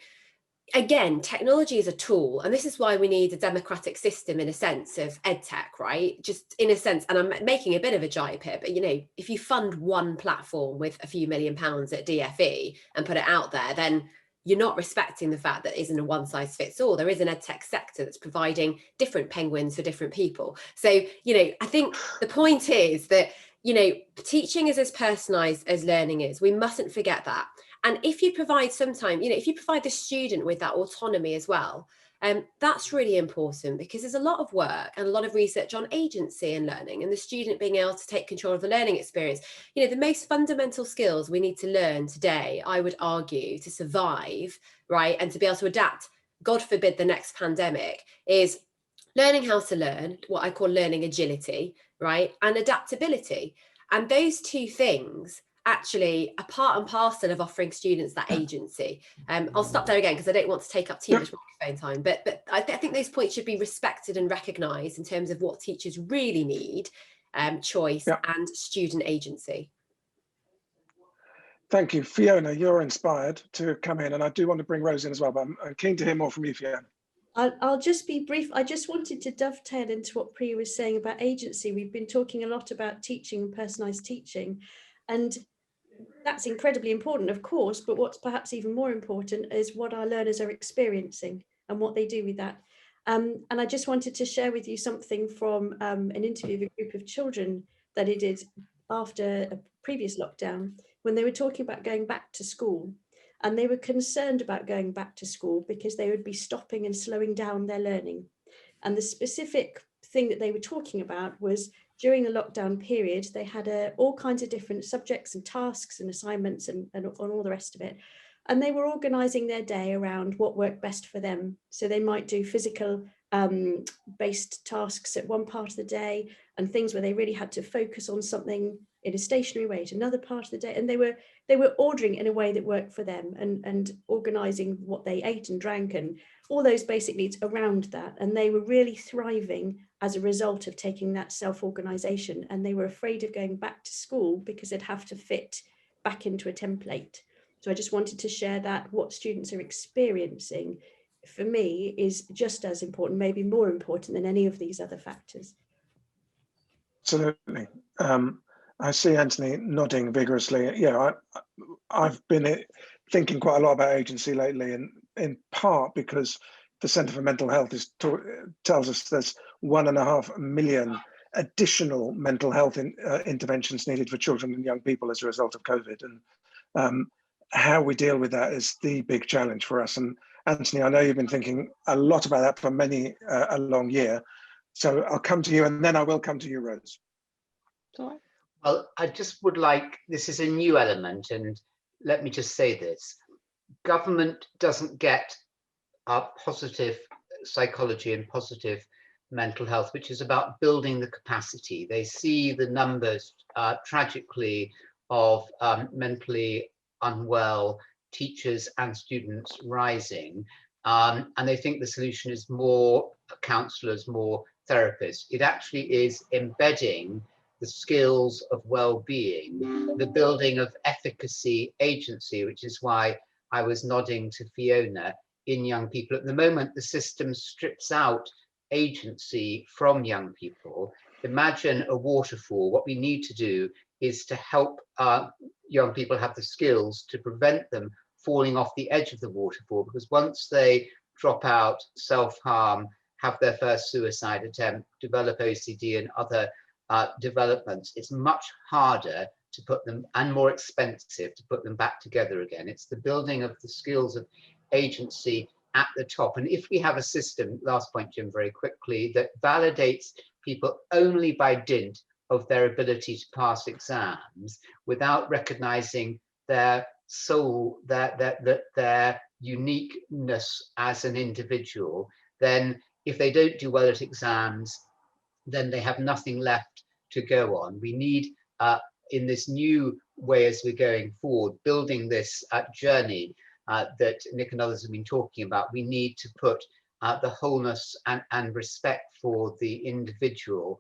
again, technology is a tool, and this is why we need a democratic system in a sense of edtech, right? Just in a sense, and I'm making a bit of a jibe here, but you know, if you fund one platform with a few £1 million at DFE and put it out there, then you're not respecting the fact that isn't a one size fits all. There is an edtech sector that's providing different penguins for different people. So, you know, I think the point is that, you know, teaching is as personalised as learning is. We mustn't forget that. And if you provide sometime, you know, if you provide the student with that autonomy as well, that's really important, because there's a lot of work and a lot of research on agency and learning and the student being able to take control of the learning experience. You know, the most fundamental skills we need to learn today, I would argue, to survive, right, and to be able to adapt, God forbid, the next pandemic, is learning how to learn, what I call learning agility, right, and adaptability. And those two things actually are part and parcel of offering students that agency. I'll stop there again because I don't want to take up too much microphone time, but I think those points should be respected and recognised in terms of what teachers really need, choice and student agency. Thank you. Fiona, you're inspired to come in, and I do want to bring Rose in as well, but I'm keen to hear more from you, Fiona. I'll just be brief. I just wanted to dovetail into what Pri was saying about agency. We've been talking a lot about teaching and personalised teaching, and that's incredibly important, of course, but what's perhaps even more important is what our learners are experiencing and what they do with that. And I just wanted to share with you something from an interview with a group of children that I did after a previous lockdown, when they were talking about going back to school. And they were concerned about going back to school because they would be stopping and slowing down their learning. And the specific thing that they were talking about was during the lockdown period, they had all kinds of different subjects and tasks and assignments and all the rest of it. And they were organising their day around what worked best for them. So they might do physical based tasks at one part of the day, and things where they really had to focus on something in a stationary way at another part of the day. And they were ordering in a way that worked for them, and organising what they ate and drank and all those basic needs around that. And they were really thriving as a result of taking that self-organisation. And they were afraid of going back to school because they'd have to fit back into a template. So I just wanted to share that what students are experiencing, for me, is just as important, maybe more important than any of these other factors. Absolutely. I see Anthony nodding vigorously. Yeah, I've been thinking quite a lot about agency lately, and in part because the Centre for Mental Health tells us there's 1.5 million additional mental health interventions needed for children and young people as a result of COVID. And how we deal with that is the big challenge for us. And Anthony, I know you've been thinking a lot about that for a long year. So I'll come to you, and then I will come to you, Rose. Sorry. Well, I just would like, this is a new element, and let me just say this. Government doesn't get positive psychology and positive mental health, which is about building the capacity. They see the numbers, tragically, of mentally unwell teachers and students rising, and they think the solution is more counsellors, more therapists. It actually is embedding the skills of well-being, the building of efficacy, agency, which is why I was nodding to Fiona, in young people. At the moment, the system strips out agency from young people. Imagine a waterfall. What we need to do is to help young people have the skills to prevent them falling off the edge of the waterfall, because once they drop out, self-harm, have their first suicide attempt, develop OCD and other developments, it's much harder to put them, and more expensive, to put them back together again. It's the building of the skills of agency at the top. And if we have a system, last point, Jim, very quickly, that validates people only by dint of their ability to pass exams, without recognizing their soul, their uniqueness as an individual, then if they don't do well at exams, then they have nothing left to go on. We need, in this new way as we're going forward, building this journey that Nick and others have been talking about, we need to put the wholeness and respect for the individual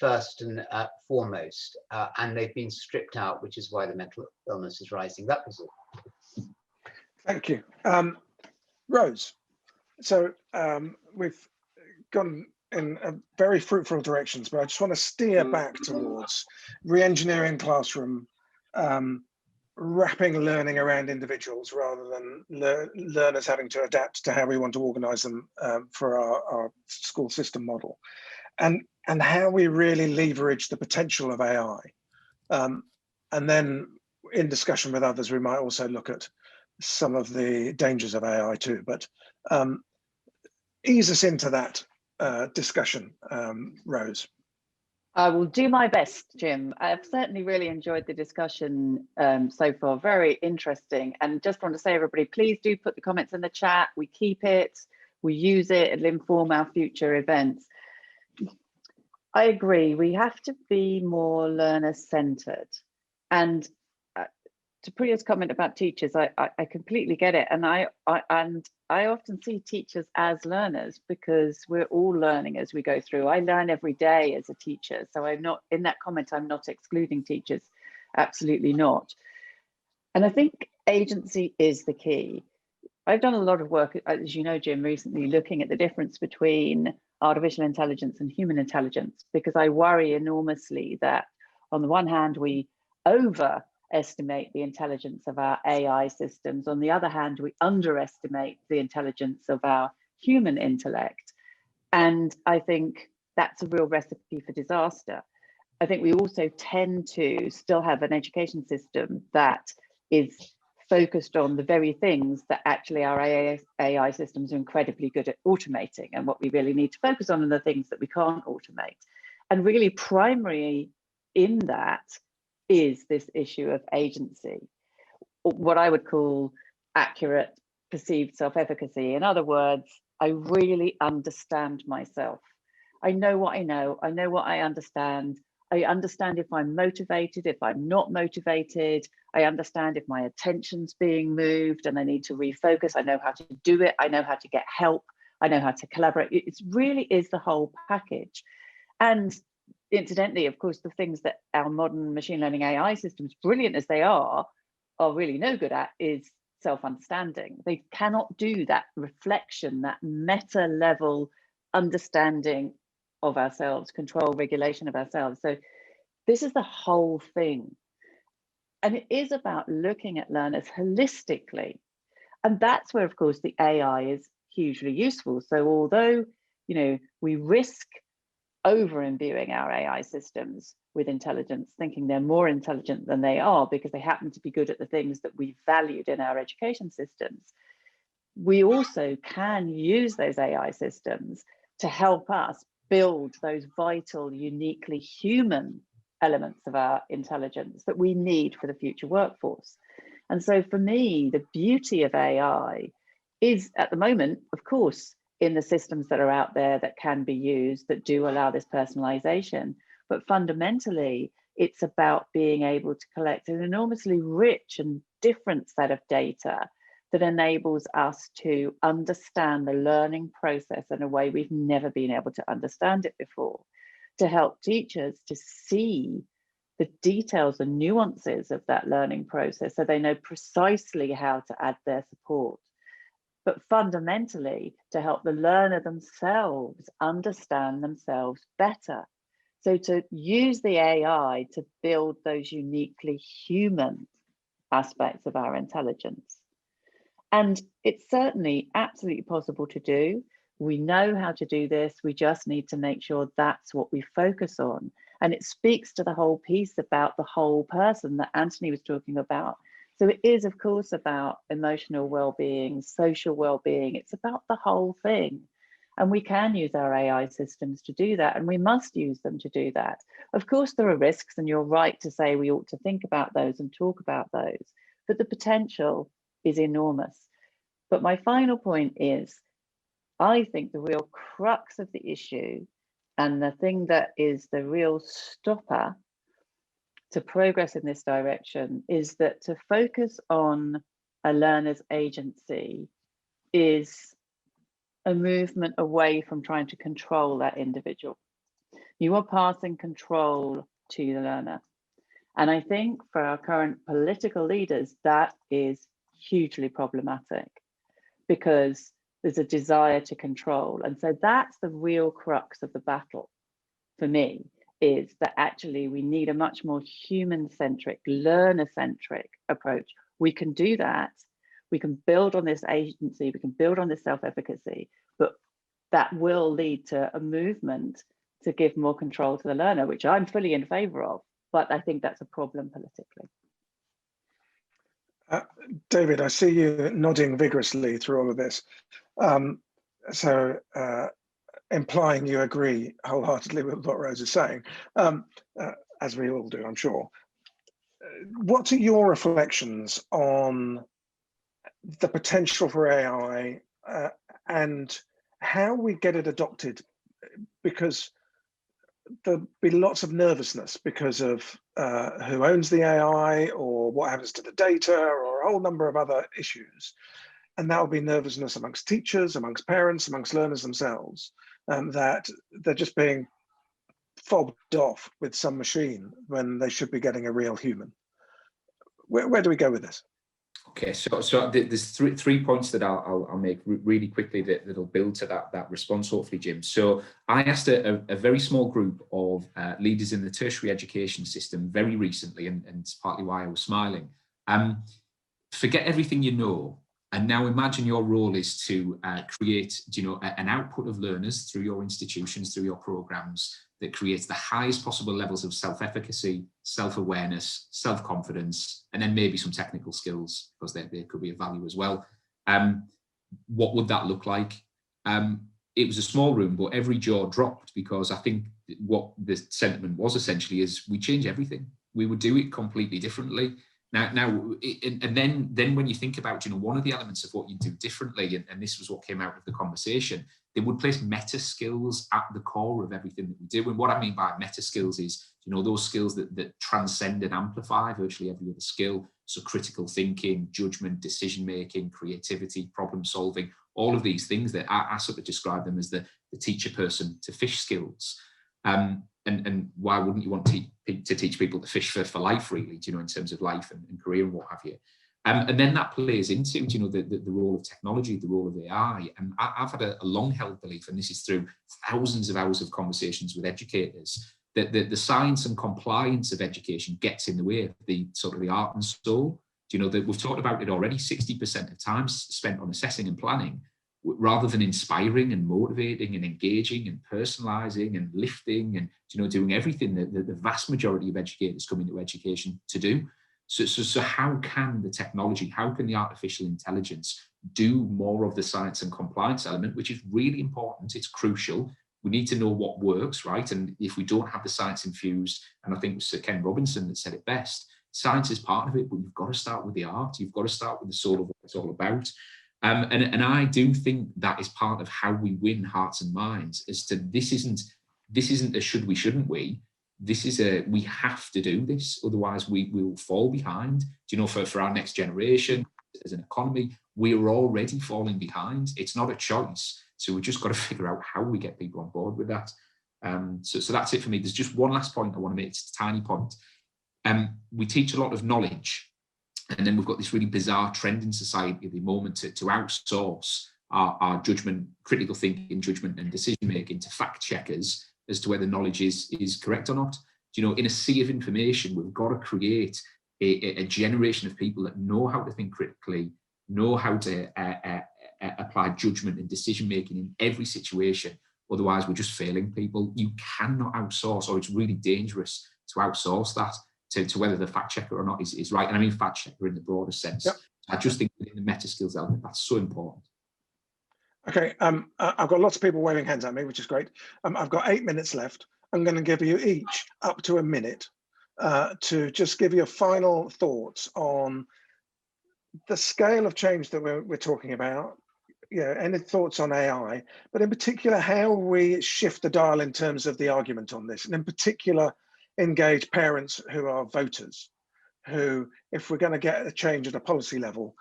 first and foremost, and they've been stripped out, which is why the mental illness is rising. That was all. Thank you. Rose, so we've gone in very fruitful directions, but I just want to steer back towards re-engineering classroom, wrapping learning around individuals rather than learners having to adapt to how we want to organise them for our school system model, and how we really leverage the potential of AI. And then in discussion with others, we might also look at some of the dangers of AI too, but ease us into that discussion, Rose. I will do my best, Jim. I've certainly really enjoyed the discussion so far, very interesting. And just want to say, everybody, please do put the comments in the chat. We keep it, we use it, it'll inform our future events. I agree, we have to be more learner-centered. And to Priya's comment about teachers, I completely get it. And I often see teachers as learners, because we're all learning as we go through. I learn every day as a teacher. So I'm not, in that comment, I'm not excluding teachers, absolutely not. And I think agency is the key. I've done a lot of work, as you know, Jim, recently looking at the difference between artificial intelligence and human intelligence, because I worry enormously that on the one hand, we overestimate the intelligence of our AI systems. On the other hand, we underestimate the intelligence of our human intellect. And I think that's a real recipe for disaster. I think we also tend to still have an education system that is focused on the very things that actually our AI systems are incredibly good at automating, and what we really need to focus on are the things that we can't automate. And really primary in that is this issue of agency, what I would call accurate perceived self-efficacy. In other words, I really understand myself. I know what I know what I understand. I understand if I'm motivated, if I'm not motivated. I understand if my attention's being moved and I need to refocus. I know how to do it. I know how to get help. I know how to collaborate. It really is the whole package. And incidentally, of course, the things that our modern machine learning AI systems, brilliant as they are really no good at is self-understanding. They cannot do that reflection, that meta level understanding of ourselves, control, regulation of ourselves. So this is the whole thing. And it is about looking at learners holistically. And that's where, of course, the AI is hugely useful. So although, we risk over imbuing our AI systems with intelligence, thinking they're more intelligent than they are because they happen to be good at the things that we valued in our education systems, we also can use those AI systems to help us build those vital, uniquely human elements of our intelligence that we need for the future workforce. And so for me, the beauty of AI is at the moment, of course, in the systems that are out there that can be used, that do allow this personalization. But fundamentally, it's about being able to collect an enormously rich and different set of data that enables us to understand the learning process in a way we've never been able to understand it before, to help teachers to see the details and nuances of that learning process so they know precisely how to add their support. But fundamentally, to help the learner themselves understand themselves better. So to use the AI to build those uniquely human aspects of our intelligence. And it's certainly absolutely possible to do. We know how to do this. We just need to make sure that's what we focus on. And it speaks to the whole piece about the whole person that Anthony was talking about. So it is, of course, about emotional well-being, social well-being. It's about the whole thing. And we can use our AI systems to do that, and we must use them to do that. Of course, there are risks, and you're right to say we ought to think about those and talk about those, but the potential is enormous. But my final point is, I think the real crux of the issue and the thing that is the real stopper to progress in this direction is that to focus on a learner's agency is a movement away from trying to control that individual. You are passing control to the learner. And I think for our current political leaders, that is hugely problematic because there's a desire to control. And so that's the real crux of the battle for me, is that actually we need a much more human-centric, learner-centric approach. We can do that. We can build on this agency, we can build on this self-efficacy, but that will lead to a movement to give more control to the learner, which I'm fully in favor of, but I think that's a problem politically. David, I see you nodding vigorously through all of this. Implying you agree wholeheartedly with what Rose is saying, as we all do, I'm sure. What are your reflections on the potential for AI and how we get it adopted? Because there'll be lots of nervousness because of who owns the AI or what happens to the data or a whole number of other issues. And that will be nervousness amongst teachers, amongst parents, amongst learners themselves, that they're just being fobbed off with some machine when they should be getting a real human. Where do we go with this? Okay, so there's three points that I'll make really quickly that'll build to that response, hopefully, Jim. So I asked a very small group of leaders in the tertiary education system very recently, and it's partly why I was smiling. Forget everything you know And now imagine your role is to create, an output of learners through your institutions, through your programs, that creates the highest possible levels of self-efficacy, self-awareness, self-confidence, and then maybe some technical skills, because there could be a value as well. What would that look like? It was a small room, but every jaw dropped, because I think what the sentiment was essentially is we change everything. We would do it completely differently. And then when you think about, one of the elements of what you do differently, and this was what came out of the conversation, they would place meta skills at the core of everything that we do. And what I mean by meta skills is, those skills that transcend and amplify virtually every other skill. So critical thinking, judgment, decision-making, creativity, problem solving, all of these things that I sort of describe them as the teacher person to fish skills. And why wouldn't you want to teach people to fish for life, really, in terms of life and career and what have you? And then that plays into, the role of technology, the role of AI. And I've had a long-held belief, and this is through thousands of hours of conversations with educators, that the science and compliance of education gets in the way of the sort of the art and soul. That we've talked about it already, 60% of time spent on assessing and planning, rather than inspiring and motivating and engaging and personalizing and lifting and doing everything that the vast majority of educators come into education to do. So how can the technology, how can the artificial intelligence do more of the science and compliance element, which is really important, it's crucial. We need to know what works, right? And if we don't have the science infused, and I think it was Sir Ken Robinson that said it best, science is part of it, but you've got to start with the art, you've got to start with the soul of what it's all about. And I do think that is part of how we win hearts and minds, as to this isn't a should we, shouldn't we? This is a we have to do this, otherwise we will fall behind. For our next generation, as an economy, we are already falling behind. It's not a choice. So we've just got to figure out how we get people on board with that. So that's it for me. There's just one last point I want to make. It's a tiny point. We teach a lot of knowledge. And then we've got this really bizarre trend in society at the moment to outsource our judgment, critical thinking, judgment and decision making to fact checkers as to whether knowledge is correct or not. In a sea of information, we've got to create a generation of people that know how to think critically, know how to apply judgment and decision making in every situation. Otherwise, we're just failing people. You cannot outsource, or it's really dangerous to outsource that to whether the fact checker or not is right. And I mean fact checker in the broader sense. Yep. I just think in the meta skills element, that's so important. Okay, I've got lots of people waving hands at me, which is great. I've got 8 minutes left. I'm going to give you each up to a minute to just give your final thoughts on the scale of change that we're talking about. Any thoughts on AI, but in particular, how we shift the dial in terms of the argument on this, and in particular, engage parents who are voters, who, if we're going to get a change at a policy level,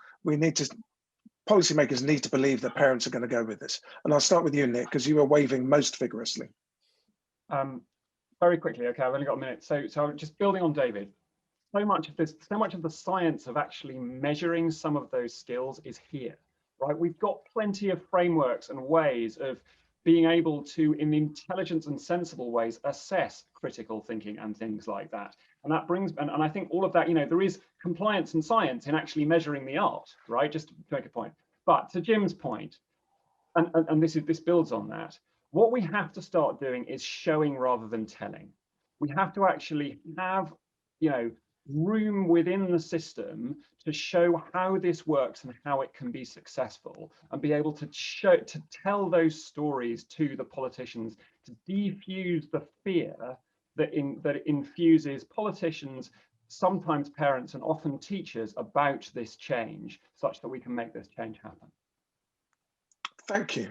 policymakers need to believe that parents are going to go with this. And I'll start with you, Nick, because you were waving most vigorously. Very quickly, okay, I've only got a minute. So just building on David, so much of the science of actually measuring some of those skills is here, right? We've got plenty of frameworks and ways of being able to, in intelligent and sensible ways, assess critical thinking and things like that. And that brings, and I think all of that, there is compliance and science in actually measuring the art, right? Just to make a point. But to Jim's point, and this builds on that, what we have to start doing is showing rather than telling. We have to actually have, room within the system to show how this works and how it can be successful, and be able to tell those stories to the politicians, to defuse the fear that infuses politicians, sometimes parents, and often teachers about this change, such that we can make this change happen. Thank you.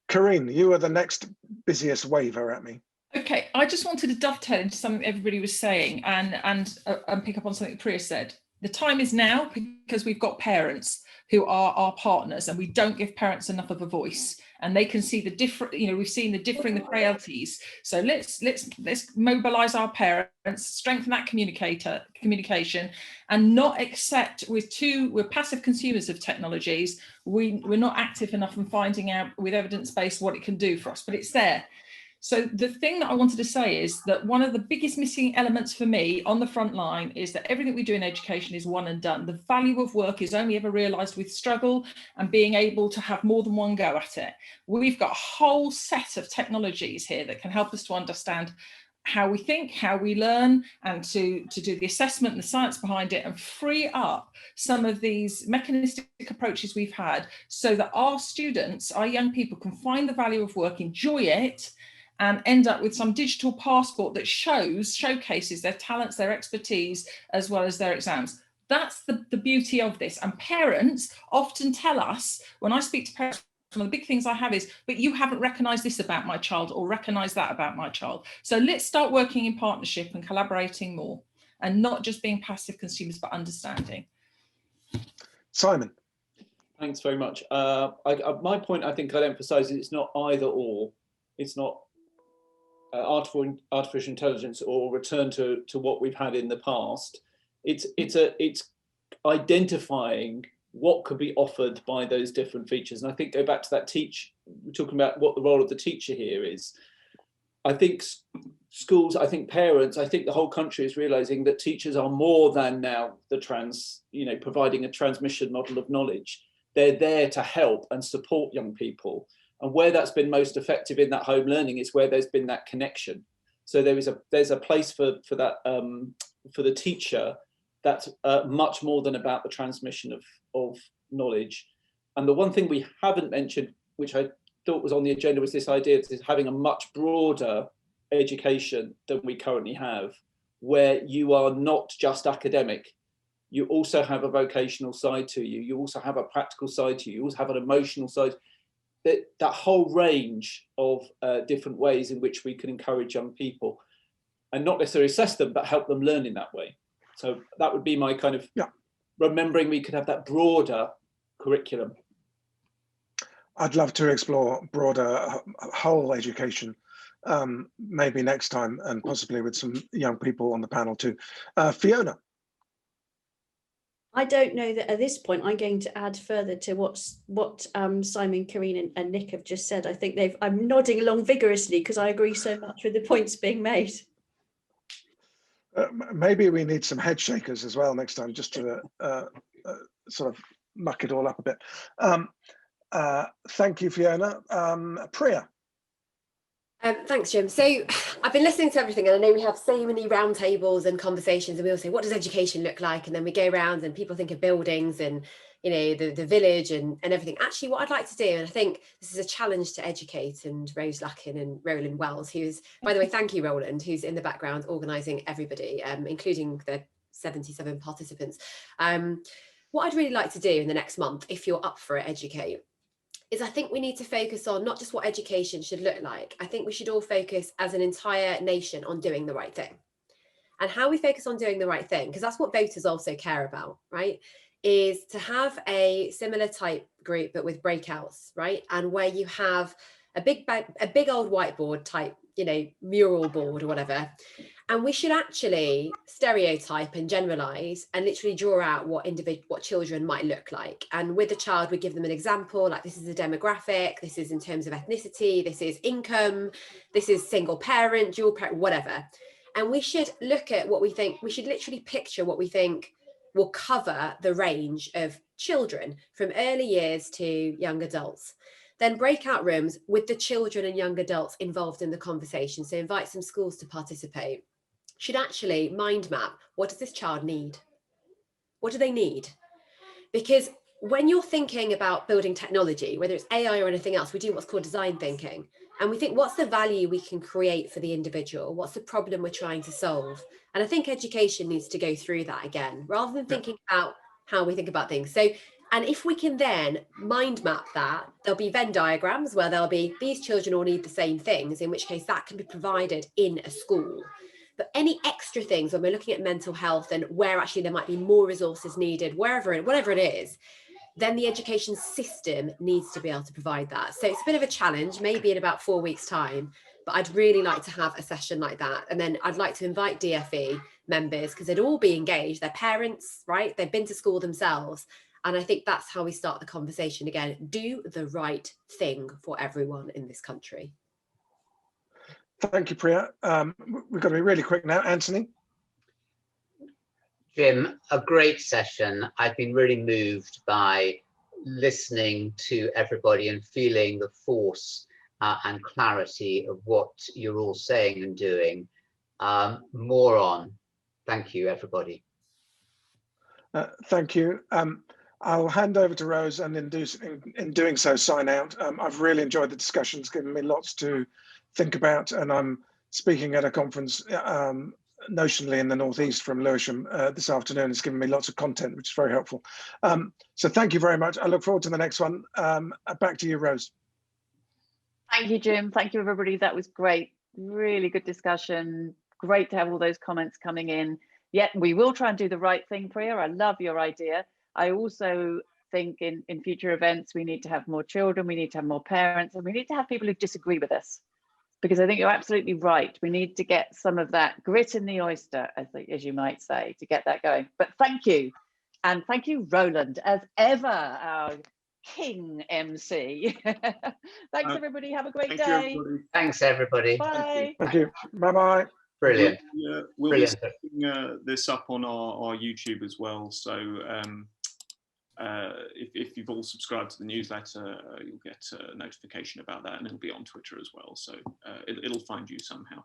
Corinne, you are the next busiest waver at me. Okay, I just wanted to dovetail into something everybody was saying and pick up on something Priya said. The time is now, because we've got parents who are our partners, and we don't give parents enough of a voice, and they can see the different, we've seen the differing the frailties. So let's mobilize our parents, strengthen that communication, and not accept we're passive consumers of technologies. We're not active enough in finding out with evidence-based what it can do for us, but it's there. So the thing that I wanted to say is that one of the biggest missing elements for me on the front line is that everything we do in education is one and done. The value of work is only ever realised with struggle and being able to have more than one go at it. We've got a whole set of technologies here that can help us to understand how we think, how we learn, and to do the assessment and the science behind it, and free up some of these mechanistic approaches we've had so that our students, our young people, can find the value of work, enjoy it, and end up with some digital passport that showcases their talents, their expertise, as well as their exams. That's the beauty of this. And parents often tell us, when I speak to parents, one of the big things I have is, but you haven't recognised this about my child or recognised that about my child. So let's start working in partnership and collaborating more, and not just being passive consumers, but understanding. Simon. Thanks very much. My point, I think I'd emphasise, is it's not either or. It's not artificial intelligence or return to what we've had in the past. It's identifying what could be offered by those different features. And I think go back to that we're talking about what the role of the teacher here is. I think schools, I think parents, I think the whole country is realizing that teachers are more than now providing a transmission model of knowledge. They're there to help and support young people. And where that's been most effective in that home learning is where there's been that connection. So there's a place for that for the teacher that's much more than about the transmission of knowledge. And the one thing we haven't mentioned, which I thought was on the agenda, was this idea of having a much broader education than we currently have, where you are not just academic. You also have a vocational side to you. You also have a practical side to you. You also have an emotional side. That whole range of different ways in which we can encourage young people, and not necessarily assess them, but help them learn in that way. So that would be my kind of remembering we could have that broader curriculum. I'd love to explore broader whole education, maybe next time, and possibly with some young people on the panel too. Fiona. I don't know that at this point I'm going to add further to what Simon, Karine and Nick have just said. I think I'm nodding along vigorously because I agree so much with the points being made. Maybe we need some head shakers as well next time, just to sort of muck it all up a bit. Thank you, Fiona. Priya. Thanks, Jim. So I've been listening to everything, and I know we have so many roundtables and conversations, and we all say, what does education look like? And then we go around and people think of buildings and, you know, the village and everything. Actually, what I'd like to do, and I think this is a challenge to Educate and Rose Luckin and Roland Wells, who's, by the way, thank you, Roland, who's in the background organising everybody, including the 77 participants. What I'd really like to do in the next month, if you're up for it, Educate, is I think we need to focus on not just what education should look like. I think we should all focus as an entire nation on doing the right thing. And how we focus on doing the right thing, because that's what voters also care about, right, is to have a similar type group, but with breakouts, right? And where you have a big old whiteboard type, you know, mural board or whatever. And we should actually stereotype and generalize and literally draw out what children might look like. And with a child, we give them an example, like this is a demographic, this is in terms of ethnicity, this is income, this is single parent, dual parent, whatever. And we should look at what we think, we should literally picture what we think will cover the range of children from early years to young adults. Then breakout rooms with the children and young adults involved in the conversation. So invite some schools to participate. Should actually mind map, what does this child need? What do they need? Because when you're thinking about building technology, whether it's AI or anything else, we do what's called design thinking. And we think, what's the value we can create for the individual? What's the problem we're trying to solve? And I think education needs to go through that again, rather than thinking about how we think about things. So, and if we can then mind map that, there'll be Venn diagrams where there'll be these children all need the same things, in which case that can be provided in a school. But any extra things when we're looking at mental health and where actually there might be more resources needed, whatever it is, then the education system needs to be able to provide that. So it's a bit of a challenge, maybe in about 4 weeks' time, but I'd really like to have a session like that. And then I'd like to invite DFE members, because they'd all be engaged. They're parents, right? They've been to school themselves. And I think that's how we start the conversation again. Do the right thing for everyone in this country. Thank you, Priya. We've got to be really quick now. Anthony? Jim, a great session. I've been really moved by listening to everybody and feeling the force and clarity of what you're all saying and doing. More on. Thank you, everybody. Thank you. I'll hand over to Rose and in doing so sign out. I've really enjoyed the discussions, given me lots to think about, and I'm speaking at a conference notionally in the Northeast from Lewisham this afternoon. It's given me lots of content, which is very helpful. So thank you very much. I look forward to the next one. Back to you, Rose. Thank you, Jim. Thank you, everybody. That was great. Really good discussion. Great to have all those comments coming in. Yeah, we will try and do the right thing, Priya. I love your idea. I also think in future events, we need to have more children, we need to have more parents, and we need to have people who disagree with us. Because I think you're absolutely right. We need to get some of that grit in the oyster, as you might say, to get that going. But thank you. And thank you, Roland, as ever, our King MC. Thanks, everybody. Have a great day. Thanks, everybody. Bye. Thank you. Bye-bye. Brilliant. We'll Brilliant. be setting this up on our YouTube as well. So if you've all subscribed to the newsletter, you'll get a notification about that, and it'll be on Twitter as well. So it'll find you somehow.